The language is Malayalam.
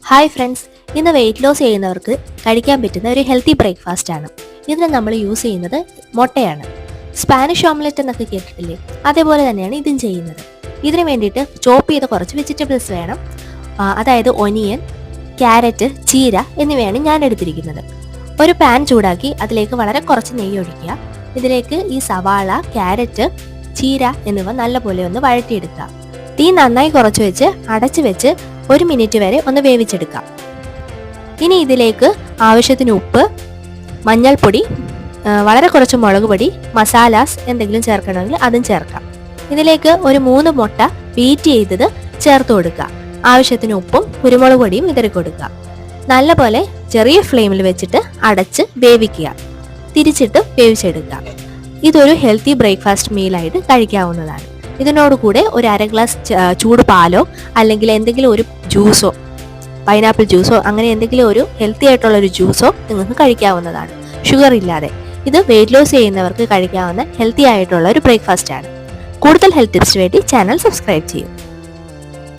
ഹായ് ഫ്രണ്ട്സ്, ഇന്ന് വെയിറ്റ് ലോസ് ചെയ്യുന്നവർക്ക് കഴിക്കാൻ പറ്റുന്ന ഒരു ഹെൽത്തി ബ്രേക്ക്ഫാസ്റ്റ് ആണ്. ഇതിന് നമ്മൾ യൂസ് ചെയ്യുന്നത് മുട്ടയാണ്. സ്പാനിഷ് ഓംലെറ്റ് എന്നൊക്കെ കേട്ടിട്ടില്ലേ, അതേപോലെ തന്നെയാണ് ഇതും ചെയ്യുന്നത്. ഇതിന് വേണ്ടിയിട്ട് ചോപ്പ് ചെയ്ത കുറച്ച് വെജിറ്റബിൾസ് വേണം. അതായത് ഒനിയൻ, ക്യാരറ്റ്, ചീര എന്നിവയാണ് ഞാൻ എടുത്തിരിക്കുന്നത്. ഒരു പാൻ ചൂടാക്കി അതിലേക്ക് വളരെ കുറച്ച് നെയ്യ് ഒഴിക്കുക. ഇതിലേക്ക് ഈ സവാള, ക്യാരറ്റ്, ചീര എന്നിവ നല്ലപോലെ ഒന്ന് വഴറ്റിയെടുക്കുക. തീ നന്നായി കുറച്ച് വെച്ച് അടച്ചു വെച്ച് 1 മിനിറ്റ് വരെ ഒന്ന് വേവിച്ചെടുക്കാം. ഇനി ഇതിലേക്ക് ആവശ്യത്തിന് ഉപ്പ്, മഞ്ഞൾപ്പൊടി, വളരെ കുറച്ച് മുളക് പൊടി, മസാലാസ് എന്തെങ്കിലും ചേർക്കണമെങ്കിൽ അതും ചേർക്കാം. ഇതിലേക്ക് ഒരു 3 മുട്ട ബീറ്റ് ചെയ്തത് ചേർത്ത് കൊടുക്കുക. ആവശ്യത്തിന് ഉപ്പും കുരുമുളക് പൊടിയും വിതറി കൊടുക്കുക. നല്ലപോലെ ചെറിയ ഫ്ലെയിമിൽ വെച്ചിട്ട് അടച്ച് വേവിക്കുക. തിരിച്ചിട്ട് വേവിച്ചെടുക്കുക. ഇതൊരു ഹെൽത്തി ബ്രേക്ക്ഫാസ്റ്റ് മീലായിട്ട് കഴിക്കാവുന്നതാണ്. ഇതിനോട് കൂടെ ഒരു 1/2 ഗ്ലാസ് ചൂട് പാലോ അല്ലെങ്കിൽ എന്തെങ്കിലും ഒരു ജ്യൂസോ, പൈനാപ്പിൾ ജ്യൂസോ, അങ്ങനെ എന്തെങ്കിലും ഒരു ഹെൽത്തി ആയിട്ടുള്ള ഒരു ജ്യൂസോ നിങ്ങൾക്ക് കഴിക്കാവുന്നതാണ്, ഷുഗർ ഇല്ലാതെ. ഇത് വെയിറ്റ് ലോസ് ചെയ്യുന്നവർക്ക് കഴിക്കാവുന്ന ഹെൽത്തി ആയിട്ടുള്ള ഒരു ബ്രേക്ക്ഫാസ്റ്റ് ആണ്. കൂടുതൽ ഹെൽത്ത് ടിപ്സ് വേണ്ടി ചാനൽ സബ്സ്ക്രൈബ് ചെയ്യൂ.